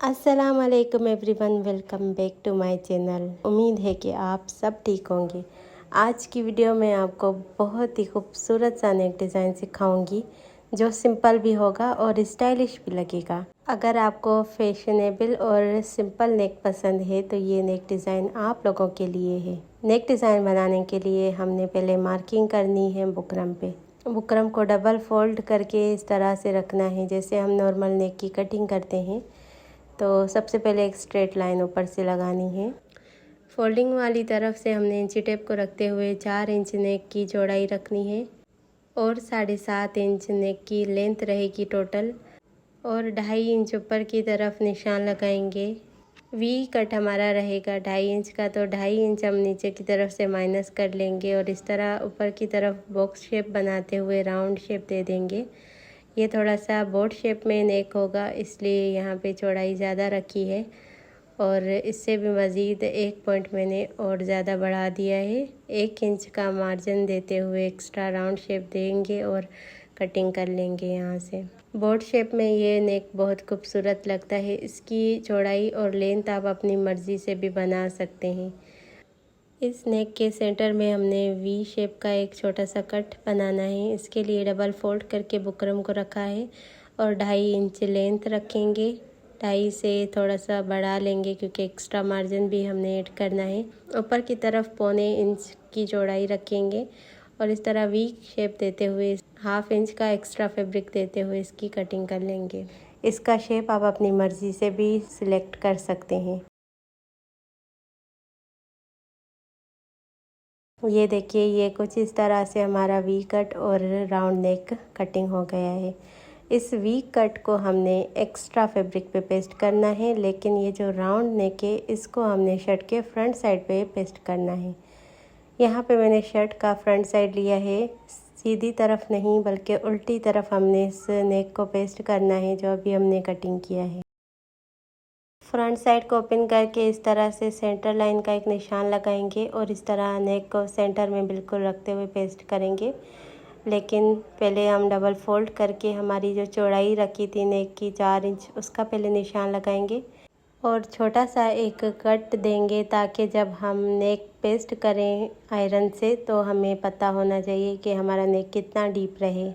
अस्सलाम वालेकुम everyone, welcome back to my channel. उम्मीद है कि आप सब ठीक होंगे। आज की वीडियो में आपको बहुत ही खूबसूरत सा नेक डिज़ाइन सिखाऊंगी जो सिंपल भी होगा और स्टाइलिश भी लगेगा। अगर आपको फैशनेबल और सिंपल नेक पसंद है तो ये नेक डिज़ाइन आप लोगों के लिए है। नेक डिज़ाइन बनाने के लिए हमने पहले मार्किंग करनी है बुकरम पे। बुकरम को डबल फोल्ड करके इस तरह से रखना है जैसे हम नॉर्मल नेक की कटिंग करते हैं। तो सबसे पहले एक स्ट्रेट लाइन ऊपर से लगानी है। फोल्डिंग वाली तरफ से हमने इंची टेप को रखते हुए 4 इंच नेक की चौड़ाई रखनी है और 7.5 इंच नेक की लेंथ रहेगी टोटल, और 2.5 इंच ऊपर की तरफ निशान लगाएंगे। वी कट हमारा रहेगा 2.5 इंच का, तो 2.5 इंच हम नीचे की तरफ से माइनस कर लेंगे और इस तरह ऊपर की तरफ बॉक्स शेप बनाते हुए राउंड शेप दे देंगे। ये थोड़ा सा बोट शेप में नेक होगा, इसलिए यहाँ पे चौड़ाई ज़्यादा रखी है और इससे भी मज़ीद 1 पॉइंट मैंने और ज़्यादा बढ़ा दिया है। 1 इंच का मार्जिन देते हुए एक्स्ट्रा राउंड शेप देंगे और कटिंग कर लेंगे यहाँ से। बोट शेप में ये नेक बहुत खूबसूरत लगता है। इसकी चौड़ाई और लेंथ आप अपनी मर्ज़ी से भी बना सकते हैं। इस नेक के सेंटर में हमने वी शेप का एक छोटा सा कट बनाना है। इसके लिए डबल फोल्ड करके बुकरम को रखा है और 2.5 इंच लेंथ रखेंगे। 2.5 से थोड़ा सा बढ़ा लेंगे क्योंकि एक्स्ट्रा मार्जिन भी हमने ऐड करना है। ऊपर की तरफ 1.25 इंच की चौड़ाई रखेंगे और इस तरह वी शेप देते हुए 1/2 इंच का एक्स्ट्रा फैब्रिक देते हुए इसकी कटिंग कर लेंगे। इसका शेप आप अपनी मर्ज़ी से भी सिलेक्ट कर सकते हैं। ये देखिए, ये कुछ इस तरह से हमारा वी कट और राउंड नेक कटिंग हो गया है। इस वी कट को हमने एक्स्ट्रा फैब्रिक पे पेस्ट करना है, लेकिन ये जो राउंड नेक है इसको हमने शर्ट के फ्रंट साइड पे पेस्ट करना है। यहाँ पे मैंने शर्ट का फ्रंट साइड लिया है, सीधी तरफ नहीं बल्कि उल्टी तरफ हमने इस नेक को पेस्ट करना है जो अभी हमने कटिंग किया है। फ्रंट साइड को ओपन करके इस तरह से सेंटर लाइन का एक निशान लगाएंगे और इस तरह नेक को सेंटर में बिल्कुल रखते हुए पेस्ट करेंगे। लेकिन पहले हम डबल फोल्ड करके हमारी जो चौड़ाई रखी थी नेक की 4 इंच, उसका पहले निशान लगाएंगे और छोटा सा एक कट देंगे ताकि जब हम नेक पेस्ट करें आयरन से तो हमें पता होना चाहिए कि हमारा नेक कितना डीप रहे।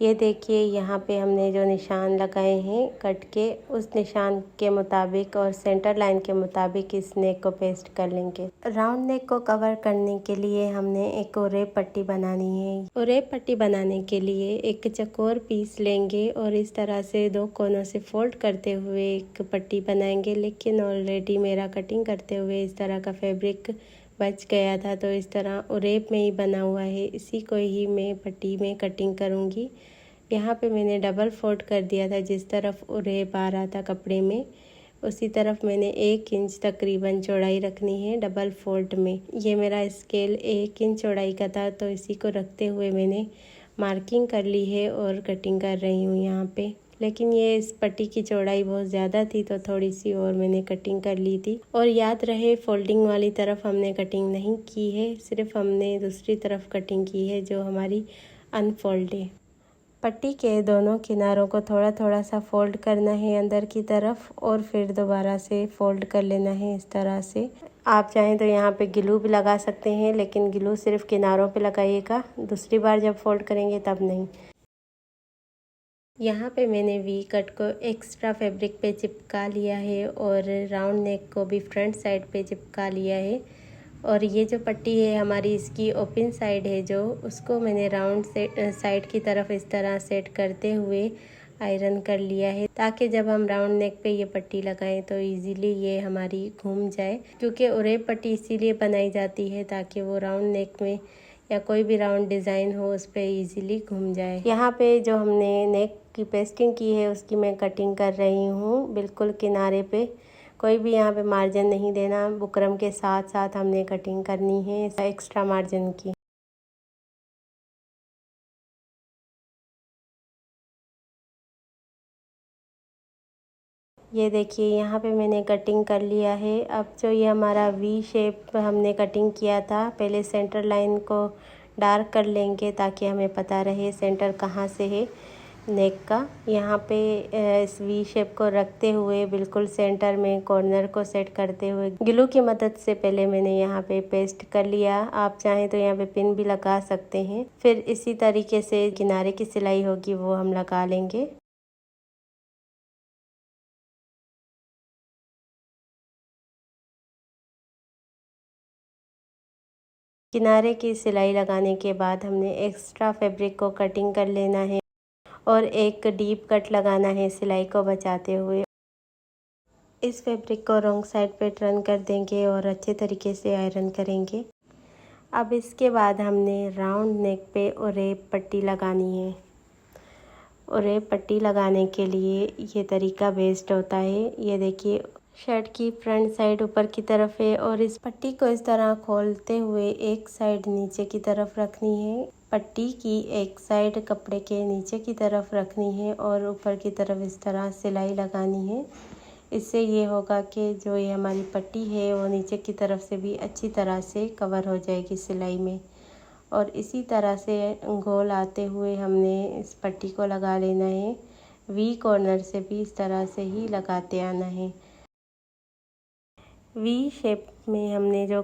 ये देखिए, यहाँ पे हमने जो निशान लगाए हैं कट के, उस निशान के मुताबिक और सेंटर लाइन के मुताबिक इस नेक को पेस्ट कर लेंगे। राउंड नेक को कवर करने के लिए हमने एक ओरेप पट्टी बनानी है। ओरेप पट्टी बनाने के लिए एक चकोर पीस लेंगे और इस तरह से 2 कोनों से फोल्ड करते हुए एक पट्टी बनाएंगे। लेकिन ऑलरेडी मेरा कटिंग करते हुए इस तरह का फैब्रिक बच गया था, तो इस तरह ओरेप में ही बना हुआ है, इसी को ही मैं पट्टी में कटिंग करूँगी। यहाँ पे मैंने डबल फोल्ड कर दिया था, जिस तरफ ओरेप आ रहा था कपड़े में उसी तरफ मैंने 1 इंच तकरीबन चौड़ाई रखनी है डबल फोल्ड में। ये मेरा स्केल 1 इंच चौड़ाई का था, तो इसी को रखते हुए मैंने मार्किंग कर ली है और कटिंग कर रही हूँ यहाँ पे। लेकिन ये इस पट्टी की चौड़ाई बहुत ज़्यादा थी तो थोड़ी सी और मैंने कटिंग कर ली थी। और याद रहे, फोल्डिंग वाली तरफ हमने कटिंग नहीं की है, सिर्फ हमने दूसरी तरफ कटिंग की है जो हमारी अनफोल्ड है। पट्टी के दोनों किनारों को थोड़ा थोड़ा सा फोल्ड करना है अंदर की तरफ और फिर दोबारा से फोल्ड कर लेना है इस तरह से। आप चाहें तो यहाँ पे ग्लू भी लगा सकते हैं, लेकिन ग्लू सिर्फ किनारों पे लगाइएगा, दूसरी बार जब फोल्ड करेंगे तब नहीं। यहाँ पे मैंने वी कट को एक्स्ट्रा फैब्रिक पे चिपका लिया है और राउंड नेक को भी फ्रंट साइड पे चिपका लिया है। और ये जो पट्टी है हमारी, इसकी ओपन साइड है जो, उसको मैंने राउंड से साइड की तरफ इस तरह सेट करते हुए आयरन कर लिया है, ताकि जब हम राउंड नेक पे ये पट्टी लगाएं तो इजीली ये हमारी घूम जाए। क्योंकि ओरेप पट्टी इसीलिए बनाई जाती है ताकि वो राउंड नेक में या कोई भी राउंड डिज़ाइन हो उस पर ईज़िली घूम जाए। यहाँ पे जो हमने नेक की पेस्टिंग की है उसकी मैं कटिंग कर रही हूँ बिल्कुल किनारे पे। कोई भी यहाँ पे मार्जिन नहीं देना, बुकरम के साथ साथ हमने कटिंग करनी है एक्स्ट्रा मार्जिन की। ये देखिए, यहाँ पे मैंने कटिंग कर लिया है। अब जो ये हमारा वी शेप हमने कटिंग किया था, पहले सेंटर लाइन को डार्क कर लेंगे ताकि हमें पता रहे सेंटर कहाँ से है। नेक का। यहाँ पे इस वी शेप को रखते हुए बिल्कुल सेंटर में कॉर्नर को सेट करते हुए ग्लू की मदद से पहले मैंने यहाँ पे पेस्ट कर लिया। आप चाहें तो यहाँ पे पिन भी लगा सकते हैं। फिर इसी तरीके से किनारे की सिलाई होगी वो हम लगा लेंगे। किनारे की सिलाई लगाने के बाद हमने एक्स्ट्रा फैब्रिक को कटिंग कर लेना है और एक डीप कट लगाना है सिलाई को बचाते हुए। इस फैब्रिक को रॉन्ग साइड पे टर्न कर देंगे और अच्छे तरीके से आयरन करेंगे। अब इसके बाद हमने राउंड नेक पे ओरेप पट्टी लगानी है। ओरेप पट्टी लगाने के लिए ये तरीका बेस्ट होता है। ये देखिए शर्ट की फ्रंट साइड ऊपर की तरफ है और इस पट्टी को इस तरह खोलते हुए एक साइड नीचे की तरफ रखनी है। पट्टी की एक साइड कपड़े के नीचे की तरफ रखनी है और ऊपर की तरफ इस तरह सिलाई लगानी है। इससे ये होगा कि जो ये हमारी पट्टी है वो नीचे की तरफ से भी अच्छी तरह से कवर हो जाएगी सिलाई में। और इसी तरह से गोल आते हुए हमने इस पट्टी को लगा लेना है। वी कॉर्नर से भी इस तरह से ही लगाते आना है। वी शेप में हमने जो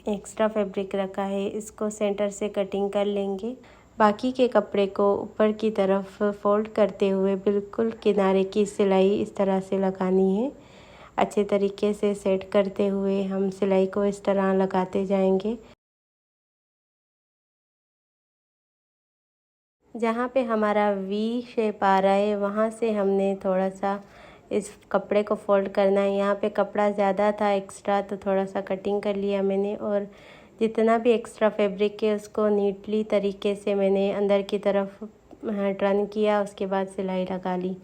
एक्स्ट्रा फैब्रिक रखा है इसको सेंटर से कटिंग कर लेंगे। बाकी के कपड़े को ऊपर की तरफ फोल्ड करते हुए बिल्कुल किनारे की सिलाई इस तरह से लगानी है। अच्छे तरीके से सेट करते हुए हम सिलाई को इस तरह लगाते जाएंगे। जहाँ पे हमारा वी शेप आ रहा है वहाँ से हमने थोड़ा सा इस कपड़े को फोल्ड करना है। यहाँ पे कपड़ा ज़्यादा था एक्स्ट्रा तो थोड़ा सा कटिंग कर लिया मैंने और जितना भी एक्स्ट्रा फैब्रिक है उसको नीटली तरीके से मैंने अंदर की तरफ टर्न किया। उसके बाद सिलाई लगा ली।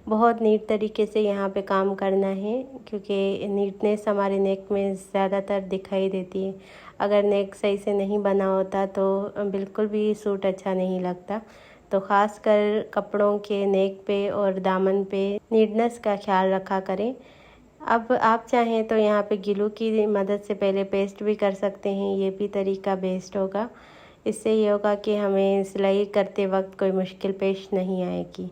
बहुत नीट तरीके से यहाँ पे काम करना है क्योंकि नीटनेस हमारे नेक में ज़्यादातर दिखाई देती है। अगर नेक सही से नहीं बना होता तो बिल्कुल भी सूट अच्छा नहीं लगता। तो ख़ास कर कपड़ों के नेक पे और दामन पे नीटनेस का ख्याल रखा करें। अब आप चाहें तो यहाँ पे ग्लू की मदद से पहले पेस्ट भी कर सकते हैं। ये भी तरीका बेस्ट होगा। इससे ये होगा कि हमें सिलाई करते वक्त कोई मुश्किल पेश नहीं आएगी।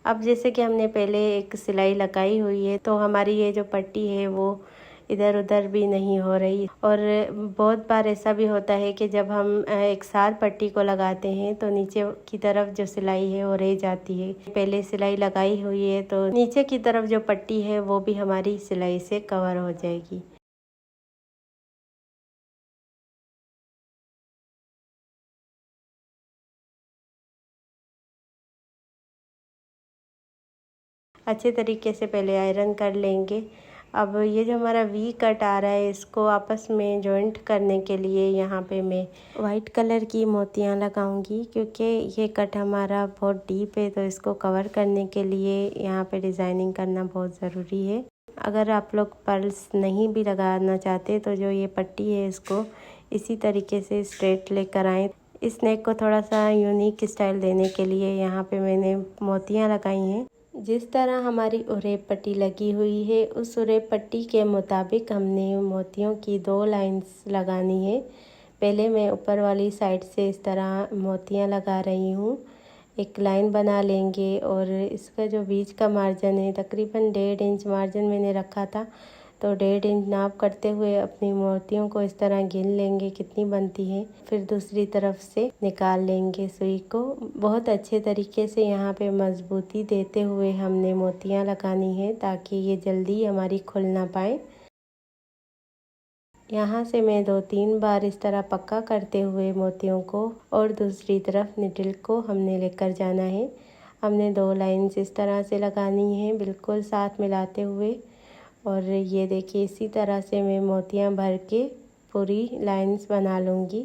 अब जैसे कि हमने पहले एक सिलाई लगाई हुई है तो हमारी ये जो पट्टी है वो इधर उधर भी नहीं हो रही। और बहुत बार ऐसा भी होता है कि जब हम एक साथ पट्टी को लगाते हैं तो नीचे की तरफ जो सिलाई है वो रह जाती है। पहले सिलाई लगाई हुई है तो नीचे की तरफ जो पट्टी है वो भी हमारी सिलाई से कवर हो जाएगी। अच्छे तरीके से पहले आयरन कर लेंगे। अब ये जो हमारा वी कट आ रहा है इसको आपस में जॉइंट करने के लिए यहाँ पे मैं वाइट कलर की मोतियाँ लगाऊंगी क्योंकि ये कट हमारा बहुत डीप है तो इसको कवर करने के लिए यहाँ पे डिज़ाइनिंग करना बहुत ज़रूरी है। अगर आप लोग पर्ल्स नहीं भी लगाना चाहते तो जो ये पट्टी है इसको इसी तरीके से स्ट्रेट लेकर आएँ। इस नेक को थोड़ा सा यूनिक स्टाइल देने के लिए यहाँ पे मैंने मोतियाँ लगाई हैं। जिस तरह हमारी उरेप पट्टी लगी हुई है उस उरेप पट्टी के मुताबिक हमने मोतियों की 2 लाइंस लगानी है। पहले मैं ऊपर वाली साइड से इस तरह मोतियां लगा रही हूँ। एक लाइन बना लेंगे और इसका जो बीच का मार्जिन है तकरीबन 1.5 इंच मार्जिन मैंने रखा था तो 1.5 इंच नाप करते हुए अपनी मोतियों को इस तरह गिन लेंगे कितनी बनती है। फिर दूसरी तरफ से निकाल लेंगे सुई को। बहुत अच्छे तरीके से यहाँ पे मजबूती देते हुए हमने मोतियाँ लगानी है ताकि ये जल्दी हमारी खुल ना पाए। यहाँ से मैं 2-3 बार इस तरह पक्का करते हुए मोतियों को और दूसरी तरफ निडल को हमने लेकर जाना है। हमने 2 लाइन्स इस तरह से लगानी है बिल्कुल साथ मिलाते हुए। और ये देखिए इसी तरह से मैं मोतियाँ भर के पूरी लाइंस बना लूँगी।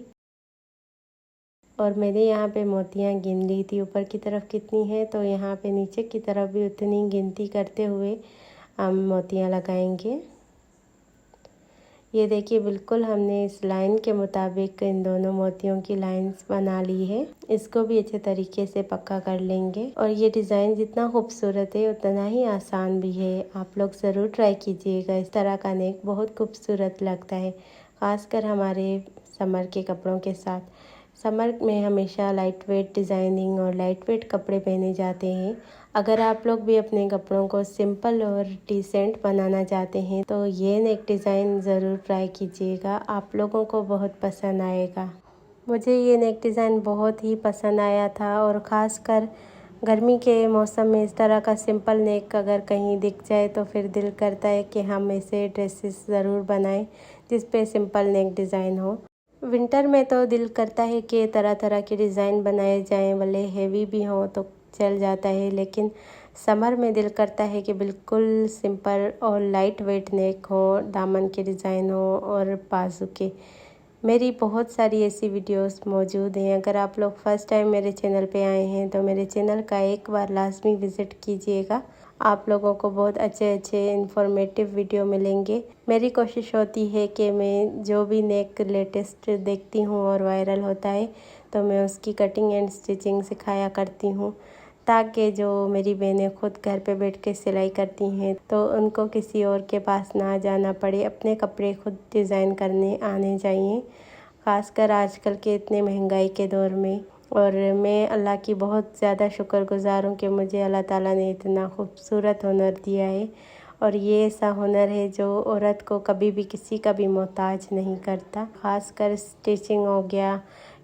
और मैंने यहाँ पे मोतियाँ गिन ली थी ऊपर की तरफ कितनी है तो यहाँ पे नीचे की तरफ भी उतनी गिनती करते हुए हम मोतियाँ लगाएंगे। ये देखिए बिल्कुल हमने इस लाइन के मुताबिक इन दोनों मोतियों की लाइंस बना ली है। इसको भी अच्छे तरीके से पक्का कर लेंगे। और ये डिज़ाइन जितना खूबसूरत है उतना ही आसान भी है। आप लोग ज़रूर ट्राई कीजिएगा। इस तरह का नेक बहुत खूबसूरत लगता है ख़ासकर हमारे समर के कपड़ों के साथ। समर में हमेशा लाइट वेट डिज़ाइनिंग और लाइट वेट कपड़े पहने जाते हैं। अगर आप लोग भी अपने कपड़ों को सिंपल और डिसेंट बनाना चाहते हैं तो ये नेक डिज़ाइन ज़रूर ट्राई कीजिएगा, आप लोगों को बहुत पसंद आएगा। मुझे ये नेक डिज़ाइन बहुत ही पसंद आया था और ख़ासकर गर्मी के मौसम में इस तरह का सिंपल नेक अगर कहीं दिख जाए तो फिर दिल करता है कि हम ऐसे ड्रेसेस ज़रूर बनाएं जिस पे सिंपल नेक डिज़ाइन हो। विंटर में तो दिल करता है कि तरह तरह के डिज़ाइन बनाए जाएं, भले हेवी भी हो तो चल जाता है, लेकिन समर में दिल करता है कि बिल्कुल सिंपल और लाइट वेट नेक हो, दामन के डिज़ाइन हो और बाजू के। मेरी बहुत सारी ऐसी वीडियोस मौजूद हैं। अगर आप लोग फर्स्ट टाइम मेरे चैनल पे आए हैं तो मेरे चैनल का एक बार लाजमी विज़िट कीजिएगा। आप लोगों को बहुत अच्छे अच्छे इन्फॉर्मेटिव वीडियो मिलेंगे। मेरी कोशिश होती है कि मैं जो भी नेक लेटेस्ट देखती हूँ और वायरल होता है तो मैं उसकी कटिंग एंड स्टिचिंग सिखाया करती हूँ, ताकि जो मेरी बहनें खुद घर पे बैठ के सिलाई करती हैं तो उनको किसी और के पास ना जाना पड़े, अपने कपड़े खुद डिज़ाइन करने आने चाहिए, ख़ासकर आजकल के इतने महंगाई के दौर में। और मैं अल्लाह की बहुत ज़्यादा शुक्रगुज़ार हूँ कि मुझे अल्लाह ताला ने इतना खूबसूरत हुनर दिया है, और ये ऐसा हुनर है जो औरत को कभी भी किसी का भी मोहताज नहीं करता। ख़ासकर स्टिचिंग हो गया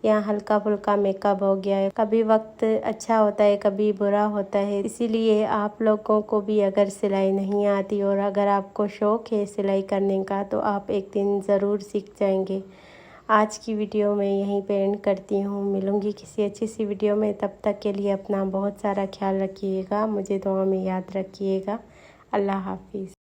या हल्का फुल्का मेकअप हो गया, कभी वक्त अच्छा होता है कभी बुरा होता है। इसीलिए आप लोगों को भी अगर सिलाई नहीं आती और अगर आपको शौक़ है सिलाई करने का तो आप एक दिन ज़रूर सीख जाएंगे। आज की वीडियो मैं यहीं पे एंड करती हूँ। मिलूँगी किसी अच्छी सी वीडियो में, तब तक के लिए अपना बहुत सारा ख्याल रखिएगा, मुझे दुआ में याद रखिएगा। अल्लाह हाफिज़।